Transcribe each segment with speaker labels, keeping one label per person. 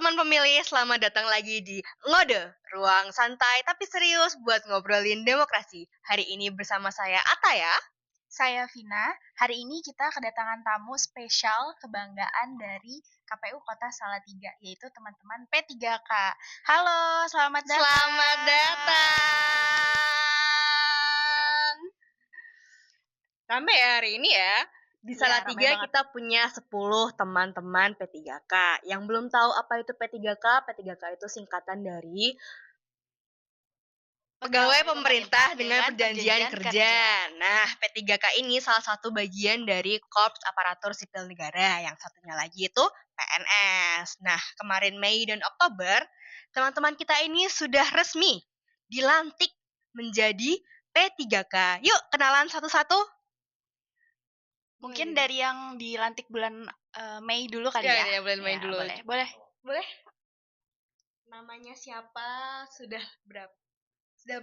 Speaker 1: teman pemilih, selamat datang lagi di Ngode, ruang santai tapi serius buat ngobrolin demokrasi. Hari ini bersama saya Ata ya.
Speaker 2: Saya Vina. Hari ini kita kedatangan tamu spesial kebanggaan dari KPU Kota Salatiga, yaitu teman-teman P3K. Halo, selamat datang.
Speaker 1: Selamat datang. Rame ya hari ini ya. Di Salatiga kita punya 10 teman-teman P3K. Yang belum tahu apa itu P3K, P3K itu singkatan dari Pegawai Pemerintah dengan Perjanjian Kerja. Nah, P3K ini salah satu bagian dari Korps Aparatur Sipil Negara. Yang satunya lagi itu PNS. Nah, kemarin Mei dan Oktober, teman-teman kita ini sudah resmi dilantik menjadi P3K. Yuk, kenalan satu-satu.
Speaker 2: Mungkin dari yang dilantik bulan Mei dulu kali ya?
Speaker 1: Iya, bulan Mei dulu.
Speaker 2: Boleh.
Speaker 1: Namanya siapa? Sudah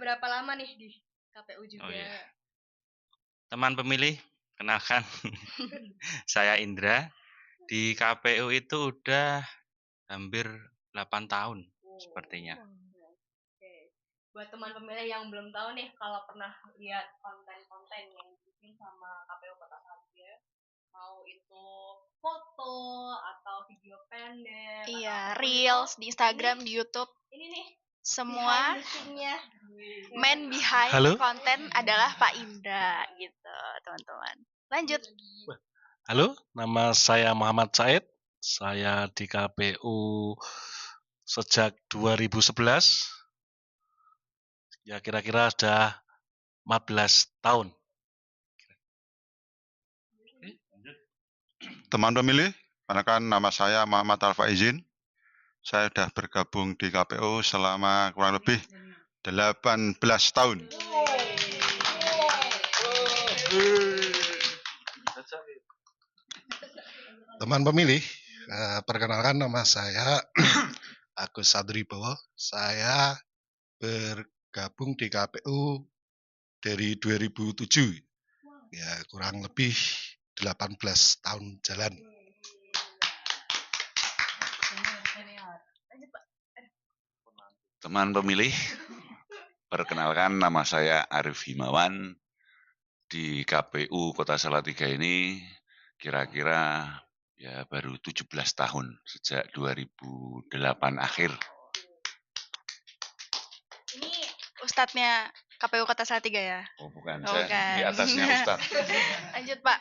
Speaker 1: berapa lama nih di KPU juga?
Speaker 3: Oh, iya. Teman pemilih, kenalkan. Saya Indra. Di KPU itu udah hampir 8 tahun sepertinya.
Speaker 1: Oke. Buat teman pemilih yang belum tahu nih, kalau pernah lihat konten-konten yang dibikin sama KPU Kota Salatiga, mau itu foto atau video pendek,
Speaker 2: iya, reels di Instagram, di YouTube.
Speaker 1: Ini nih,
Speaker 2: semua main behind konten adalah Pak Indra gitu, teman-teman. Lanjut.
Speaker 4: Halo, nama saya Muhammad Said. Saya di KPU sejak 2011. Ya kira-kira sudah 14 tahun.
Speaker 5: Teman pemilih, perkenalkan nama saya Muhammad Al-Faizin. Saya sudah bergabung di KPU selama kurang lebih 18 tahun.
Speaker 6: Teman pemilih, perkenalkan nama saya Agus Sadribowo. Saya bergabung di KPU dari 2007. Ya, kurang lebih 18 tahun jalan.
Speaker 7: Teman pemilih, perkenalkan nama saya Arif Himawan. Di KPU Kota Salatiga ini kira-kira ya baru 17 tahun sejak 2008 akhir.
Speaker 2: Ini ustadznya KPU Kota Salatiga ya?
Speaker 7: Oh bukan, saya di atasnya ustadz.
Speaker 2: Lanjut Pak.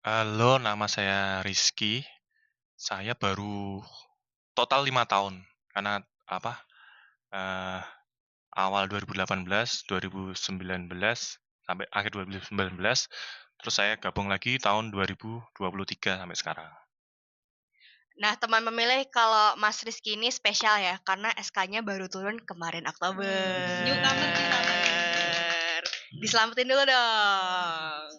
Speaker 4: Halo, nama saya Rizky. Saya baru total 5 tahun. Karena awal 2018, 2019, sampai akhir 2019. Terus saya gabung lagi tahun 2023 sampai sekarang.
Speaker 1: Nah, teman pemilih, kalau Mas Rizky ini spesial ya, karena SK-nya baru turun kemarin Oktober. Diselamatin dulu dong.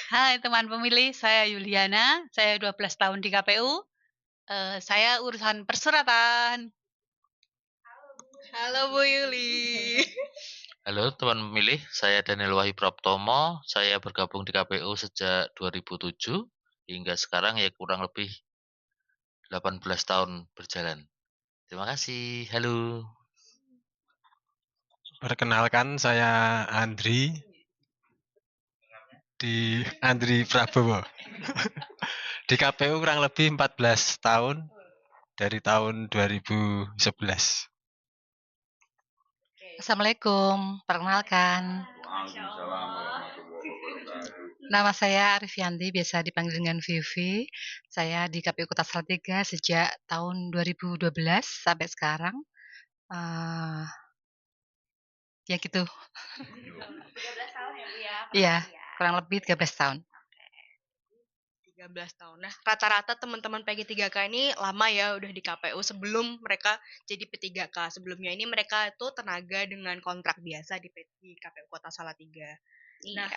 Speaker 8: Hai teman pemilih, saya Yuliana, saya 12 tahun di KPU. Saya urusan persuratan.
Speaker 1: Halo Bu Yuli.
Speaker 9: Halo teman pemilih, saya Daniel Wahyu Praptomo. Saya bergabung di KPU sejak 2007 hingga sekarang ya kurang lebih 18 tahun berjalan. Terima kasih. Halo.
Speaker 4: Perkenalkan, saya Andri. Di Andri Prabowo. Di KPU kurang lebih 14 tahun dari tahun 2011.
Speaker 8: Assalamualaikum, perkenalkan. Nama saya Arif Yanti, biasa dipanggil dengan Vivi. Saya di KPU Kota Salatiga sejak tahun 2012 sampai sekarang. Ya gitu.
Speaker 2: 13 tahun ya Bu ya?
Speaker 8: Iya, kurang lebih 13 tahun.
Speaker 1: 13 tahun. Nah, rata-rata teman-teman PG3K ini lama ya udah di KPU sebelum mereka jadi P3K. Sebelumnya ini mereka itu tenaga dengan kontrak biasa di KPU Kota Salatiga. Nah,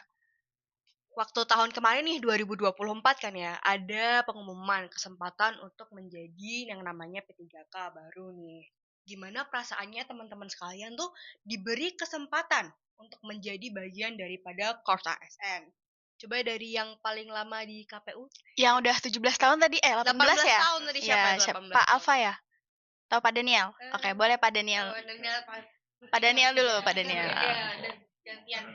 Speaker 1: waktu tahun kemarin nih 2024 kan ya, ada pengumuman kesempatan untuk menjadi yang namanya P3K baru nih. Gimana perasaannya teman-teman sekalian tuh diberi kesempatan untuk menjadi bagian daripada Korps ASN? Coba dari yang paling lama di KPU.
Speaker 2: Yang udah 17 tahun tadi, 18 ya?
Speaker 1: tahun tadi siapa
Speaker 2: Ya,
Speaker 1: itu?
Speaker 2: siapa?
Speaker 1: 18
Speaker 2: Pak
Speaker 1: tahun.
Speaker 2: Alfa ya? Atau Pak Daniel? Oke, boleh Pak Daniel. Pak Daniel dulu, Pak Daniel.
Speaker 1: Gantian.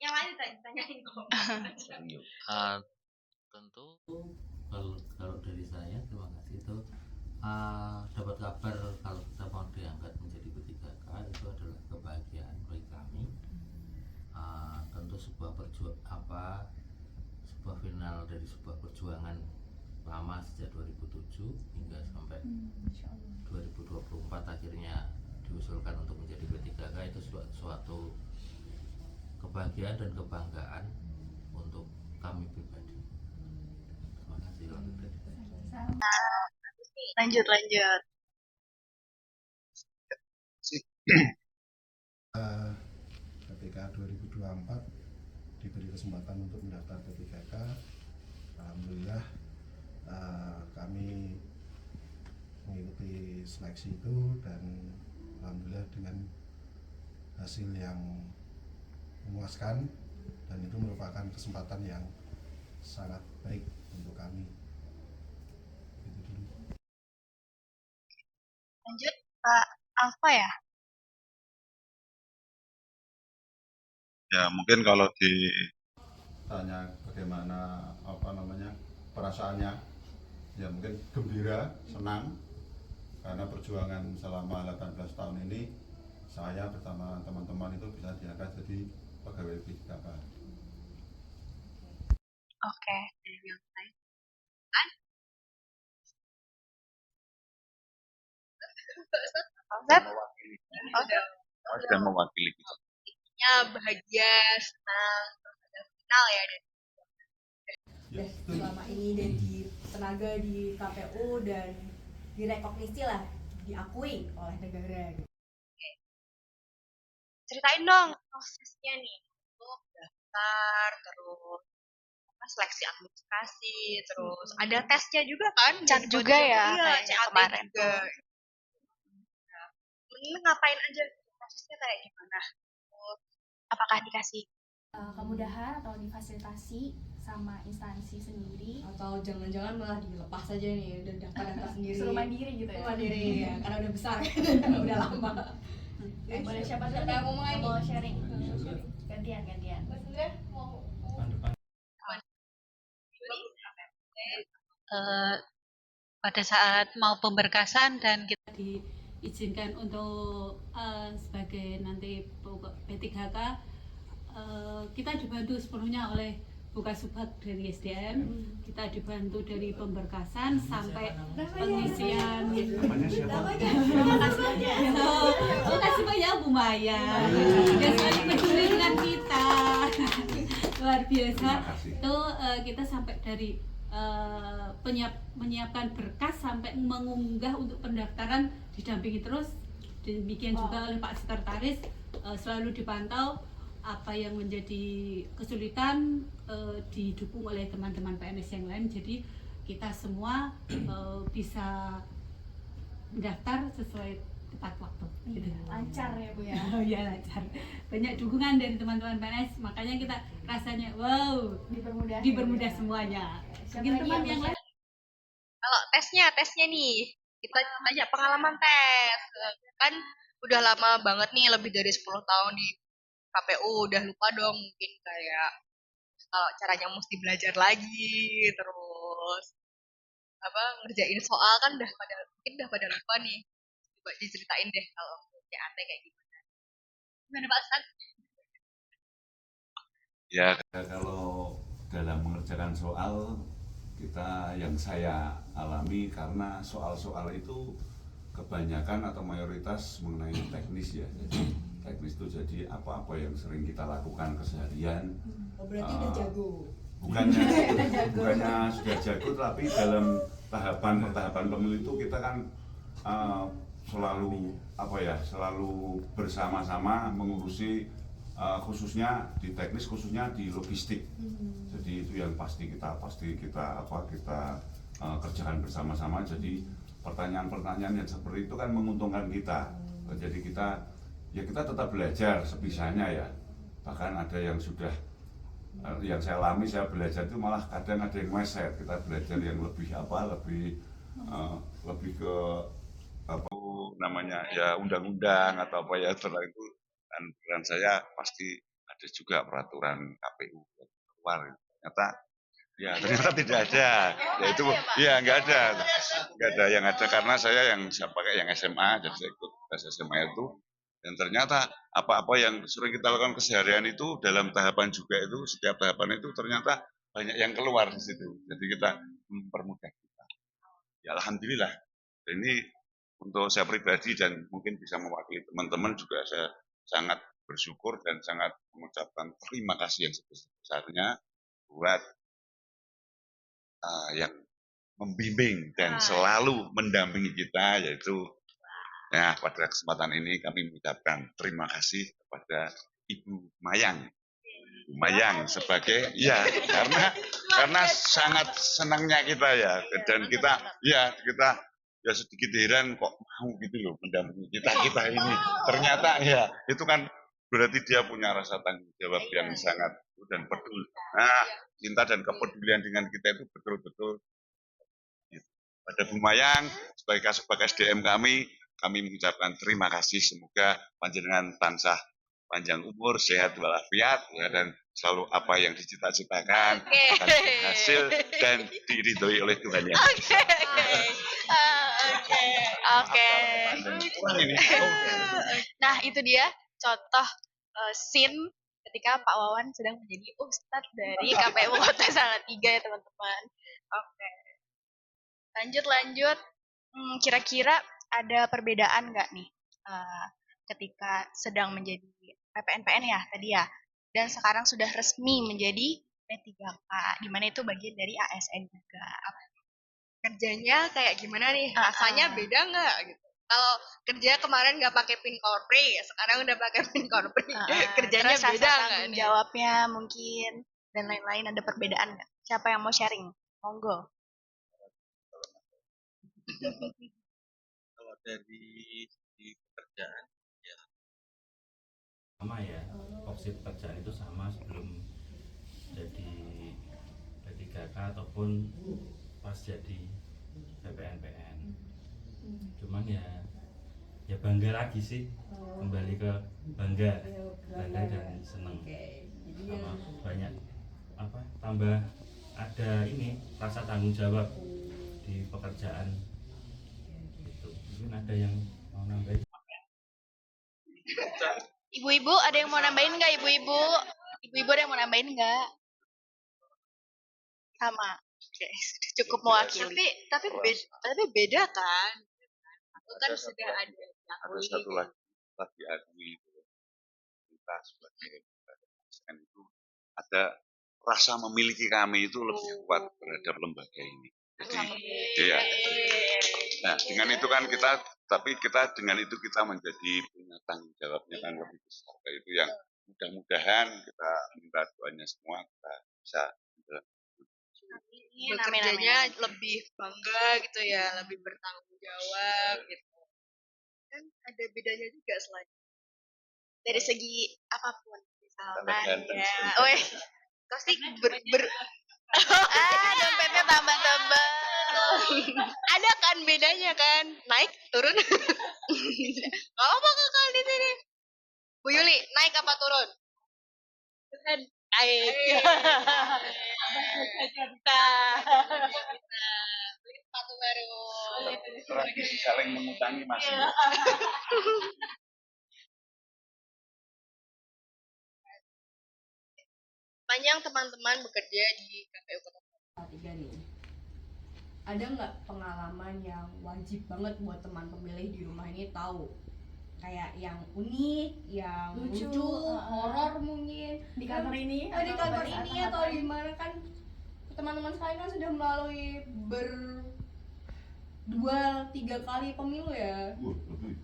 Speaker 1: Yang lain ditanyain kok.
Speaker 9: Tentu kalau dari saya terima kasih itu dapat kabar kalau kita mau diangkat menjadi P3K itu adalah kebahagiaan bagi kami. Tentu sebuah final dari sebuah perjuangan lama sejak 2007 hingga sampai 2024 akhirnya diusulkan untuk menjadi P3K itu suatu kebahagiaan dan kebanggaan untuk kami pribadi. Terima kasih.
Speaker 2: Lanjut.
Speaker 6: Ketika 2024 diberi kesempatan untuk mendaftar P3K, alhamdulillah kami mengikuti seleksi itu dan alhamdulillah dengan hasil yang memuaskan, dan itu merupakan kesempatan yang sangat baik untuk kami. Itu dulu.
Speaker 2: Lanjut Pak Alfa ya?
Speaker 5: Ya mungkin kalau ditanya bagaimana perasaannya, ya mungkin gembira, senang, karena perjuangan selama 18 tahun ini saya bersama teman-teman itu bisa diangkat jadi pegawai P3K.
Speaker 2: Oke.
Speaker 7: Dan mewakili kita.
Speaker 1: Bahagia, senang, ada final ya.
Speaker 10: Selama ini jadi tenaga di KPU dan direkognisi lah, diakui oleh negara.
Speaker 1: Ceritain dong prosesnya nih untuk daftar, terus seleksi administrasi, terus ada tesnya juga kan?
Speaker 2: CAT juga ya,
Speaker 1: iya,
Speaker 2: kayaknya
Speaker 1: CAT
Speaker 2: kemarin
Speaker 1: juga. Ini ngapain aja prosesnya kayak gimana?
Speaker 2: Apakah dikasih
Speaker 11: kemudahan atau difasilitasi sama instansi sendiri,
Speaker 10: atau jangan-jangan malah dilepas aja nih dan daftar sendiri,
Speaker 11: suruh mandiri gitu ya?
Speaker 10: Mandiri ya, karena udah besar udah lama.
Speaker 11: Boleh siapa dulu yang ngomong lagi? Mau sharing? Gantian.
Speaker 8: Pada saat mau pemberkasan dan kita diizinkan untuk sebagai nanti P3K, kita dibantu sepenuhnya oleh Bukasubag dari SDM. Kita dibantu dari pemberkasan sampai pengisian. Makasih banyak Bu Maya yang selalu peduli dengan kita. Luar biasa. Itu kita sampai dari menyiapkan berkas sampai mengunggah untuk pendaftaran didampingi terus. Demikian juga oleh Pak Sekretaris, selalu dipantau apa yang menjadi kesulitan didukung oleh teman-teman PNS yang lain. Jadi kita semua bisa mendaftar sesuai tepat waktu. Gitu.
Speaker 11: Lancar ya Bu ya?
Speaker 8: Iya lancar. Banyak dukungan dari teman-teman PNS, makanya kita rasanya wow dipermudah semuanya. Mungkin teman yang lain.
Speaker 1: Kalau tesnya nih, kita banyak pengalaman tes. Kan udah lama banget nih, lebih dari 10 tahun di KPU, udah lupa dong mungkin kayak kalau caranya mesti belajar lagi, terus ngerjain soal kan mungkin udah pada lupa nih. Coba diceritain deh kalau CAT kayak gimana. Gimana Pak Ustaz?
Speaker 7: Ya kalau dalam mengerjakan soal yang saya alami, karena soal-soal itu kebanyakan atau mayoritas mengenai teknis ya. Jadi teknis itu jadi apa-apa yang sering kita lakukan keseharian.
Speaker 10: Berarti udah jago.
Speaker 7: Bukannya sudah jago, tapi dalam tahapan pemilu itu kita kan selalu bersama-sama mengurusi khususnya di teknis, khususnya di logistik. Jadi itu yang pasti kita kerjakan bersama-sama. Jadi pertanyaan-pertanyaan yang seperti itu kan menguntungkan kita. Jadi kita tetap belajar sebisanya ya. Bahkan ada yang sudah Yang saya alami, saya belajar itu malah kadang ada yang meset. Kita belajar yang lebih lebih ke apa namanya ya undang-undang atau apa ya setelah itu, dan pikiran saya pasti ada juga peraturan KPU keluar. Ternyata tidak ada. Ya itu ya nggak ada yang ada karena saya pakai yang SMA, jadi saya ikut tes SMA itu, dan ternyata apa-apa yang sering kita lakukan keseharian itu dalam tahapan juga itu, setiap tahapan itu ternyata banyak yang keluar di situ. Jadi kita mempermudah kita. Ya alhamdulillah. Ini untuk saya pribadi dan mungkin bisa mewakili teman-teman juga, saya sangat bersyukur dan sangat mengucapkan terima kasih yang sebesar-besarnya buat yang membimbing dan selalu mendampingi kita, yaitu pada kesempatan ini kami mengucapkan terima kasih kepada Ibu Mayang. Sebagai karena sangat senangnya kita dan kita sedikit heran kok mau gitu loh mendampingi kita ini. Ternyata itu kan berarti dia punya rasa tanggung jawab yang sangat dan peduli. Cinta dan kepedulian dengan kita itu betul-betul. Pada Bu Mayang sebagai SDM kami mengucapkan terima kasih. Semoga panjenengan tansah panjang umur, sehat walafiat, dan selalu apa yang dicita-citakan akan berhasil dan diridhoi oleh Tuhan Yang Maha Esa.
Speaker 2: Oke. Nah, itu dia contoh scene ketika Pak Wawan sedang menjadi ustadz dari KPU Kota Salatiga ya teman-teman. Oke. Lanjut. Kira-kira ada perbedaan nggak nih ketika sedang menjadi PPNPN ya tadi ya, dan sekarang sudah resmi menjadi P3K, di mana itu bagian dari ASN juga.
Speaker 1: Kerjanya kayak gimana nih? Rasanya beda nggak gitu? Kalau kerja kemarin nggak pakai PIN Korpri, sekarang udah pakai PIN Korpri. Kerjanya
Speaker 2: Terus
Speaker 1: beda nggak
Speaker 2: tanggung
Speaker 1: nih?
Speaker 2: jawabnya mungkin dan lain-lain, ada perbedaan nggak? Siapa yang mau sharing? Monggo.
Speaker 3: Kalau dari pekerjaan ya
Speaker 12: sama ya, opsi pekerjaan itu sama sebelum jadi P3K ataupun pas jadi PPNPN. Cuman ya bangga lagi sih, kembali ke bangga dan seneng, sama banyak tambah ada ini rasa tanggung jawab di pekerjaan gitu. Mungkin ada yang mau nambahin?
Speaker 2: Ibu-ibu ada yang mau nambahin nggak? Ibu-ibu ada yang mau nambahin nggak? Sama. Oke, cukup mewakili.
Speaker 1: Tapi beda kan? Itu kan sudah ada
Speaker 7: Ada satu lagi diakui kita sebagai ASN itu ada rasa memiliki kami itu lebih kuat terhadap lembaga ini. Jadi nah dengan itu kan kita dengan itu kita menjadi punya tanggung jawabnya kan lebih besar. Itu yang mudah-mudahan kita minta doanya semua kita bisa
Speaker 1: bekerjanya lebih bangga gitu ya, lebih bertanggung jawab gitu. Kan ada bedanya juga selain
Speaker 2: dari segi apapun, misalkan
Speaker 7: ya.
Speaker 1: Pasti
Speaker 2: dompetnya tambah tebal.
Speaker 1: Ada kan bedanya kan, naik turun. Gak apa kakak di sini. Bu Yuli, naik apa turun?
Speaker 2: Kan
Speaker 1: Naik.
Speaker 2: Kita
Speaker 1: beli sepatu baru.
Speaker 7: Tradisi saling mengutangi masih.
Speaker 1: Panjang teman-teman bekerja di KPU Kota
Speaker 10: Salatiga nih. Ada nggak pengalaman yang wajib banget buat teman pemilih di rumah ini tahu? Kayak yang unik, yang lucu, horor mungkin
Speaker 11: di kantor ini
Speaker 10: di kantor ini atau di mana kan teman-teman sekalian kan sudah melalui 2-3 kali pemilu ya.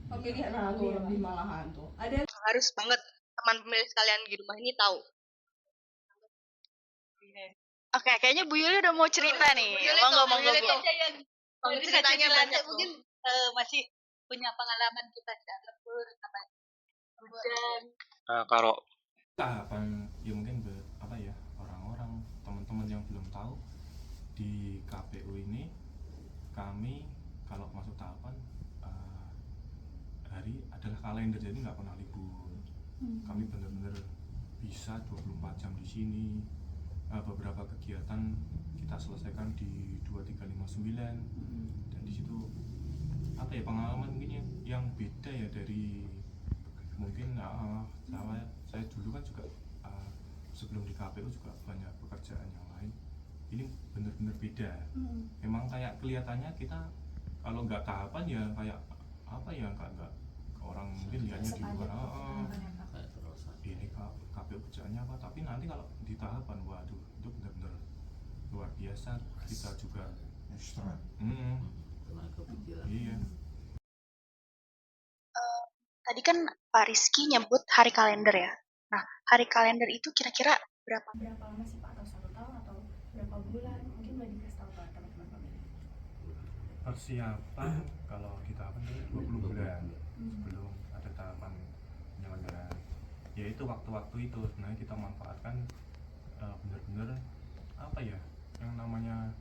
Speaker 10: Pemilihan lebih malahan tuh. Ada
Speaker 1: harus banget teman pemilih sekalian di rumah ini tahu.
Speaker 2: Oke, kayaknya Bu Yuli udah mau cerita nih. Monggo.
Speaker 1: Ceritanya banyak
Speaker 11: mungkin masih punya pengalaman kita tidak lembur hujan.
Speaker 3: Kalau
Speaker 4: tahapan ya mungkin orang kami kalau masuk tahapan hari adalah kalender, jadi nggak pernah libur. Kami benar-benar bisa 24 jam di sini. Beberapa kegiatan kita selesaikan di 2359 dan di situ apa ya, pengalaman mungkin yang beda ya dari mungkin saya dulu kan juga sebelum di KPU juga banyak pekerjaan yang lain. Ini benar-benar beda. Memang kayak kelihatannya kita kalau nggak tahapan ya kayak apa ya, nggak orang mungkin lihatnya di luar ini KPU kerjaannya apa, tapi nanti kalau di tahapan waduh itu benar-benar luar biasa. Kita juga
Speaker 6: Ekstra.
Speaker 4: Iya.
Speaker 2: Tadi kan Pak Rizky nyebut hari kalender ya. Nah, hari kalender itu kira-kira berapa
Speaker 11: lama sih Pak? Atau 1 tahun atau berapa bulan? Mungkin boleh dikasih tahu ke teman-teman pemilih.
Speaker 4: Persiapan kalau di tahapan itu 20 bulan sebelum ada tahapan penyelenggaraan. Ya itu waktu-waktu itu sebenarnya kita manfaatkan benar-benar apa ya, yang namanya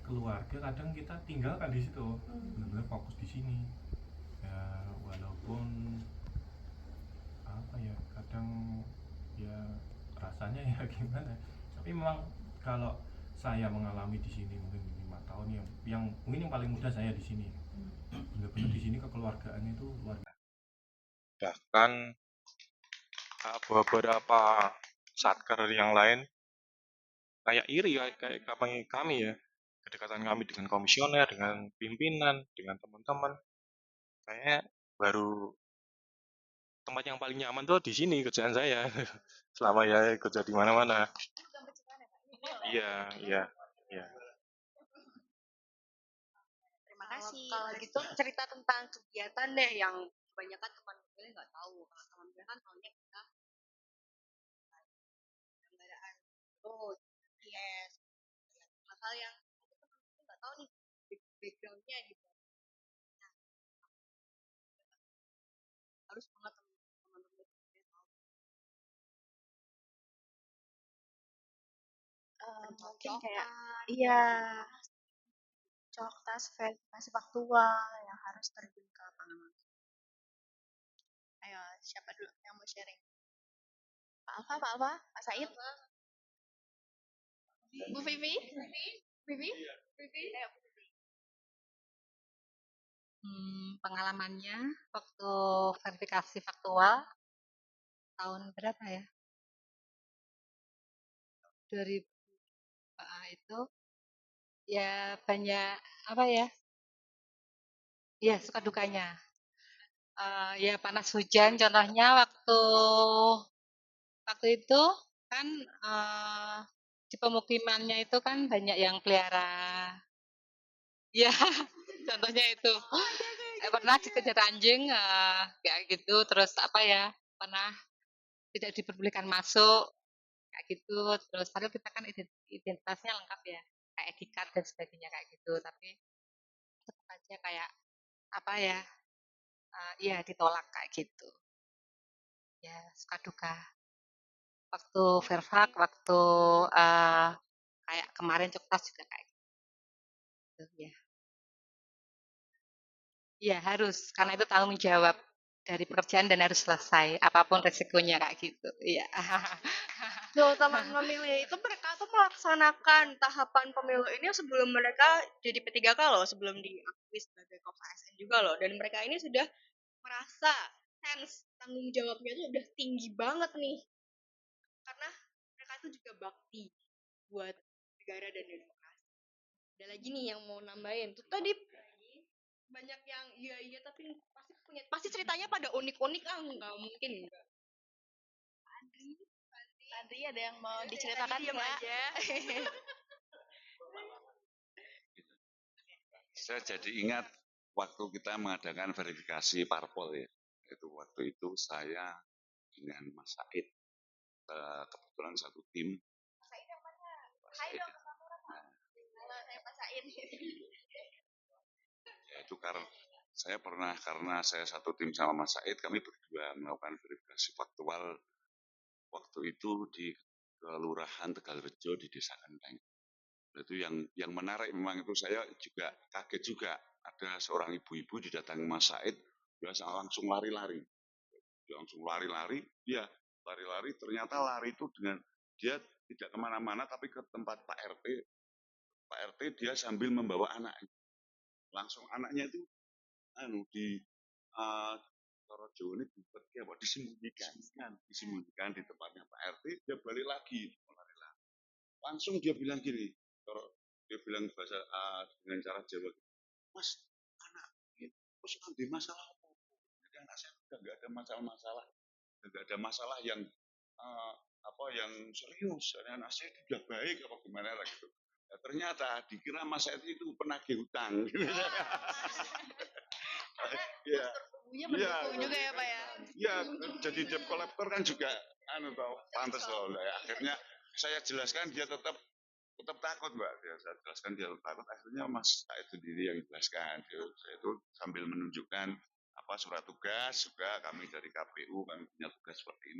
Speaker 4: keluarga kadang kita tinggalkan di situ, benar-benar fokus di sini. Ya walaupun apa ya, kadang ya rasanya ya gimana, tapi memang kalau saya mengalami di sini mungkin 5 tahun yang mungkin yang paling muda saya di sini, benar-benar di sini kekeluargaannya itu luar biasa. Bahkan beberapa satker yang lain kayak iri kayak kami ya, kedekatan kami dengan komisioner, dengan pimpinan, dengan teman-teman. Kayaknya baru tempat yang paling nyaman tuh di sini kerjaan saya selama ya kerja di mana-mana. Iya.
Speaker 2: Terima kasih.
Speaker 1: Kalau gitu cerita tentang kegiatan deh yang kebanyakan teman pemilih nggak tahu. Kalau teman pemilih kan tahunya kita penyelenggaraan terus yes, hal yang mungkin teman pemilih nggak tahu nih backgroundnya gitu. Nah, harus banget teman pemilih tahu.
Speaker 2: Mungkin kayak iya, coktas verifikasi faktual yang harus terjun ke lapangan. Ayo, siapa dulu yang mau sharing? Pak Alfa, Pak Said? Bu Vivi? Vivi? Ayo.
Speaker 13: Pengalamannya waktu verifikasi faktual tahun berapa ya? 2000 itu ya banyak apa ya? Ya suka dukanya. Ya panas hujan, contohnya waktu itu kan di pemukimannya itu kan banyak yang pelihara. Ya, contohnya itu. Pernah dikejar anjing kayak gitu, terus apa ya? Pernah tidak diperbolehkan masuk kayak gitu, terus padahal kita kan identitasnya lengkap ya, kayak ID card dan sebagainya kayak gitu, tapi tetap aja kayak apa ya? Iya ditolak kayak gitu. Ya suka duka. Waktu verfak, waktu kayak kemarin coktas juga kayak gitu ya. Iya harus, karena itu tanggung jawab dari pekerjaan dan harus selesai, apapun resikonya kayak gitu. Iya.
Speaker 1: Loh, teman memilih itu mereka tuh melaksanakan tahapan pemilu ini sebelum mereka jadi P3K loh, sebelum diakui sebagai Korps ASN juga loh, dan mereka ini sudah merasa sense tanggung jawabnya tuh udah tinggi banget nih, karena mereka tuh juga bakti buat negara dan demokrasi. Ada lagi nih yang mau nambahin tuh tadi banyak yang iya tapi pasti ceritanya pada unik-unik nggak mungkin enggak.
Speaker 2: Andri ada yang mau diceritakan nggak?
Speaker 7: Saya jadi ingat waktu kita mengadakan verifikasi parpol ya. Itu waktu itu saya dengan Mas Said kebetulan satu tim.
Speaker 2: Pak Said yang mana? Hai dong ke kamera Pak. Halo, saya Pak Said.
Speaker 7: Ya itu karena saya satu tim sama Mas Said, kami berdua melakukan verifikasi faktual waktu itu di Kelurahan Tegalrejo di Desa Genteng. Itu yang menarik memang itu saya juga kaget juga. Ada seorang ibu-ibu didatangi Mas Said, dia langsung lari-lari. Dia langsung lari-lari, dia lari-lari, ternyata lari itu dengan dia tidak kemana-mana tapi ke tempat Pak RT. Pak RT dia sambil membawa anaknya. Langsung anaknya itu di Toro Jawa ini disembunyikan di tempatnya Pak RT, dia balik lagi. Langsung dia bilang gini, dia bilang bahasa dengan cara Jawa, Mas, anak ini terus ada masalah apa? Jadi anak saya udah nggak ada masalah-masalah, nggak ada masalah yang yang serius. Anak saya udah baik apa gimana lah gitu. Nah, ternyata dikira Mas Said itu penagih hutang. Iya.
Speaker 2: Mendukung juga ya Pak ya.
Speaker 7: Iya, jadi debt collector kan juga pantas loh. Akhirnya saya jelaskan dia tetap takut Mbak. Saya jelaskan dia takut. Akhirnya Mas Said sendiri yang jelaskan. Saya itu sambil menunjukkan surat tugas juga kami dari KPU kami punya tugas seperti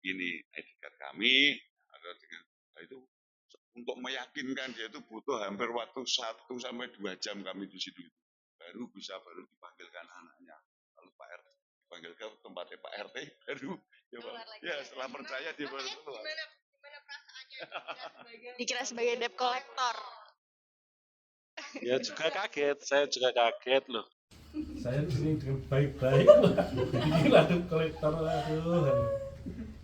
Speaker 7: ini ID card kami. Itu untuk meyakinkan dia itu butuh hampir waktu 1 sampai 2 jam kami di situ. Baru dipanggilkan anaknya. Lalu Pak RT dipanggil ke tempatnya Pak RT, baru ya setelah percaya dia baru keluar.
Speaker 2: Gimana perasaannya dikira sebagai debt collector?
Speaker 3: Ya juga kaget, saya juga kaget loh.
Speaker 12: Saya di sini dengan baik-baik, gila debt collector, aduh.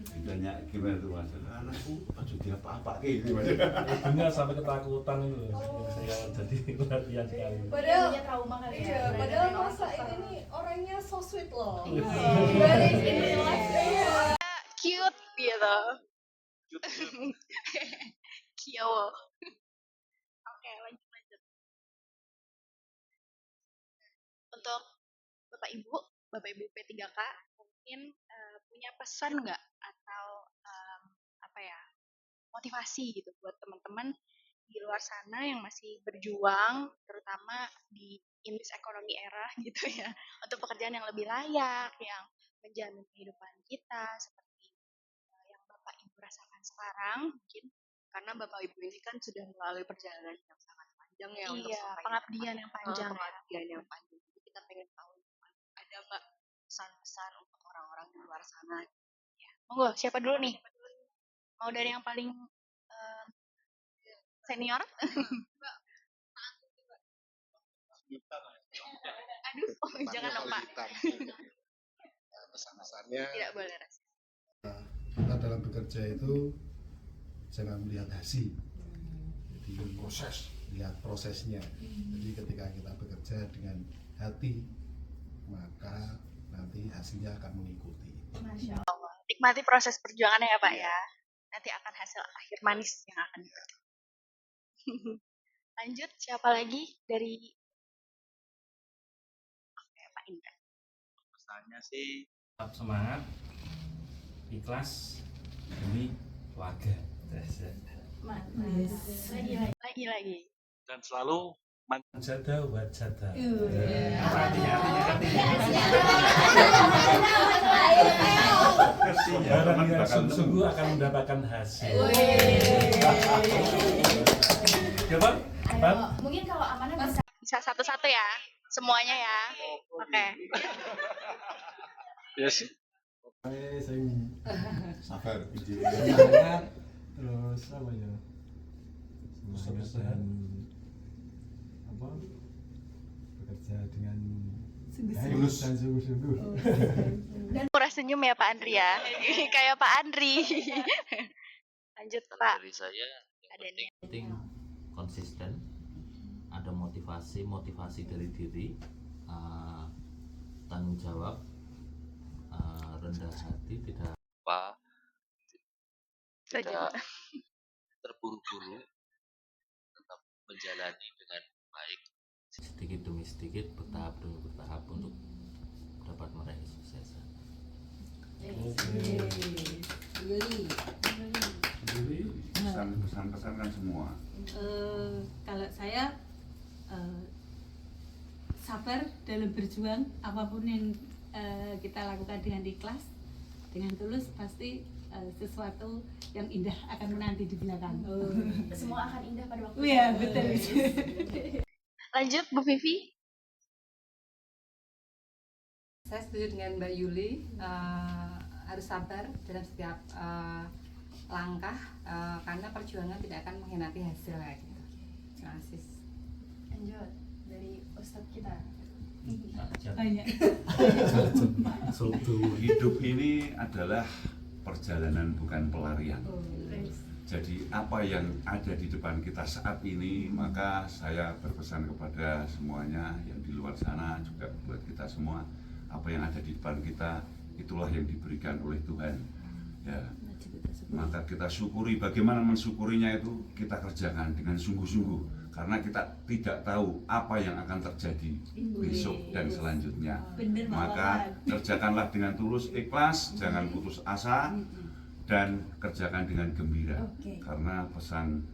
Speaker 7: Ditanya gimana tuh Mas? Anakku baju dia apa kayak gimana?
Speaker 12: Ibunya sampai ketakutan itu, saya jadi perhatian sekali.
Speaker 10: Padahal trauma kali ya.
Speaker 11: Iya, padahal Mas Said ini orangnya so sweet loh.
Speaker 2: Cute gitu. Kyo. Oke, lanjut. Untuk Bapak Ibu P3K mungkin punya pesan nggak atau motivasi gitu buat teman-teman di luar sana yang masih berjuang, terutama di in this economy era gitu ya, untuk pekerjaan yang lebih layak, yang menjamin kehidupan kita seperti yang Bapak Ibu rasakan sekarang mungkin, karena Bapak Ibu ini kan sudah melalui perjalanan yang sangat panjang ya untuk sampai pengabdian yang panjang. Jadi kita pengen tahu ada nggak pesan-pesan untuk orang-orang di luar sana. Ya. Monggo, siapa dulu nih? Mau dari yang paling senior? Aduh, jangan dong Pak.
Speaker 6: Pesan-pesannya
Speaker 2: Tidak boleh
Speaker 6: kita dalam bekerja itu jangan melihat hasil, jadi lihat prosesnya. Jadi ketika kita bekerja dengan hati, maka nanti hasilnya akan mengikuti.
Speaker 2: Masya Allah. Nikmati proses perjuangannya ya Pak ya. Nanti akan hasil akhir manis yang akan dipetik. Lanjut, siapa lagi dari Pak Indra?
Speaker 3: Pesannya sih
Speaker 12: Tetap semangat, ikhlas demi keluarga.
Speaker 2: Lagi.
Speaker 3: dan selalu
Speaker 12: Jada wajada.
Speaker 3: Apa artinya?
Speaker 12: Barang yang sungguh-sungguh akan mendapatkan hasil. Ya Pak?
Speaker 10: Mungkin kalau amanah
Speaker 2: Bisa satu-satu ya, semuanya ya. Oke.
Speaker 3: Yes.
Speaker 6: Sing sabar,
Speaker 4: Semangat, terus apa ya? Semangat dan bekerja dengan tulus dan sungguh-sungguh.
Speaker 2: Dan murah senyum ya Pak Andri ya. Kayak Pak Andri. Lanjut Pak.
Speaker 9: Dari saya yang penting konsisten, ada motivasi dari diri, tanggung jawab, rendah hati, tidak terburu-buru, tetap menjalani dengan baik, sedikit demi sedikit, bertahap demi bertahap untuk dapat meraih kesuksesan.
Speaker 7: Pesan-pesan kan semua.
Speaker 8: Kalau saya sabar dalam berjuang, apapun yang kita lakukan dengan ikhlas, dengan tulus, pasti sesuatu yang indah akan menanti di belakang.
Speaker 11: Semua akan indah pada waktu.
Speaker 8: Iya, betul.
Speaker 2: Lanjut Bu Vivi.
Speaker 14: Saya setuju dengan Mbak Yuli, harus sabar dalam setiap langkah, karena perjuangan tidak akan mengkhianati hasil kayak gitu. Terima kasih.
Speaker 11: Lanjut dari Ustadz kita.
Speaker 8: Banyak.
Speaker 7: Hidup ini adalah perjalanan bukan pelarian. Jadi apa yang ada di depan kita saat ini, maka saya berpesan kepada semuanya yang di luar sana, juga buat kita semua, apa yang ada di depan kita itulah yang diberikan oleh Tuhan. Ya, maka kita syukuri. Bagaimana mensyukurinya itu kita kerjakan dengan sungguh-sungguh, karena kita tidak tahu apa yang akan terjadi besok dan selanjutnya. Maka kerjakanlah dengan tulus, ikhlas, jangan putus asa, dan kerjakan dengan gembira. Karena pesan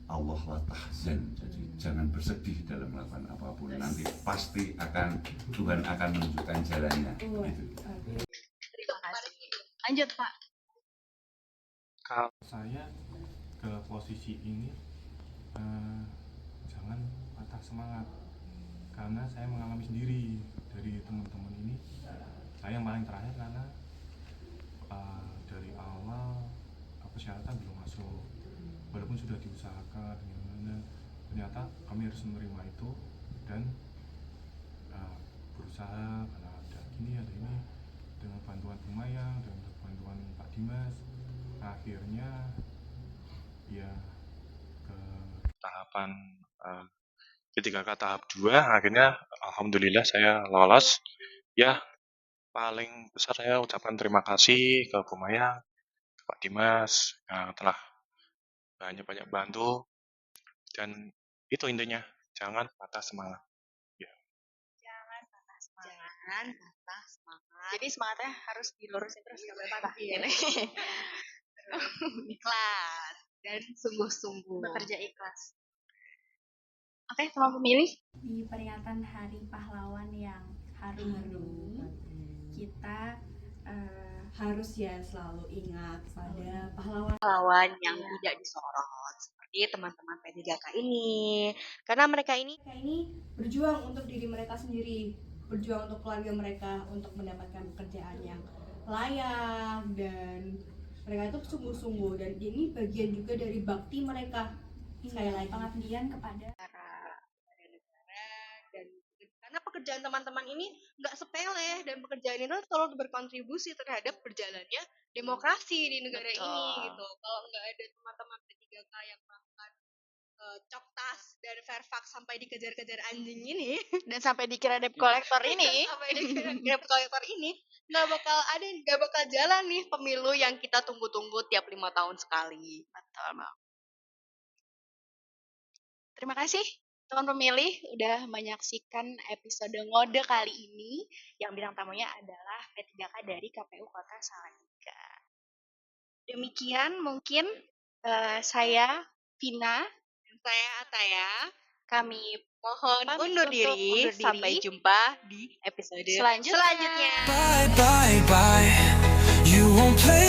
Speaker 7: Allah la tahzan, jadi jangan bersedih dalam melakukan apapun. Nanti pasti Tuhan akan menunjukkan jalannya. Gitu.
Speaker 2: Terima kasih. Lanjut Pak.
Speaker 4: Kalau saya ke posisi ini, jangan patah semangat, karena saya mengalami sendiri dari teman-teman ini. Saya yang paling terakhir karena dari awal persyaratan belum masuk, walaupun sudah diusahakan gimana, ternyata kami harus menerima itu dan berusaha karena ada gini ada ini, dengan bantuan Bu Mayang, dengan bantuan Pak Dimas, akhirnya ya ke tahapan ketika ke tahap 2, akhirnya alhamdulillah saya lolos. Ya, paling besar saya ucapkan terima kasih ke Bu Mayang, Pak Dimas yang telah banyak bantu, dan itu intinya, jangan patah semangat. Ya.
Speaker 2: Jangan patah semangat. Jadi semangatnya harus dilurusin terus, nggak boleh patah. Iya. Ikhlas dan sungguh-sungguh. Bekerja ikhlas. Oke, teman pemilih.
Speaker 11: Di peringatan Hari Pahlawan yang harum ini, kita harus ya selalu ingat pada
Speaker 1: pahlawan yang tidak disorot seperti teman-teman P3K ini, karena mereka ini
Speaker 10: berjuang untuk diri mereka sendiri, berjuang untuk keluarga mereka, untuk mendapatkan pekerjaan yang layak, dan mereka itu sungguh-sungguh, dan ini bagian juga dari bakti mereka. Sekali lagi pengabdian kepada
Speaker 1: negara, dan karena pekerjaan teman-teman ini nggak sepele, dan pekerjaan itu selalu berkontribusi terhadap berjalannya demokrasi di negara ini gitu. Kalau nggak ada teman-teman P3K yang melakukan Coktas dan Fairfax sampai dikejar-kejar anjing ini,
Speaker 2: dan sampai dikira debt collector ini, nggak bakal jalan nih pemilu yang kita tunggu-tunggu tiap 5 tahun sekali. Betul, Bang. Terima kasih teman pemilih udah menyaksikan episode ngode kali ini, yang bintang tamunya adalah P3K dari KPU Kota Salatiga. Demikian mungkin saya Vina
Speaker 1: dan saya Ataya,
Speaker 2: kami
Speaker 1: mohon undur diri. Sampai jumpa di episode selanjutnya.
Speaker 15: Bye bye bye. You won't play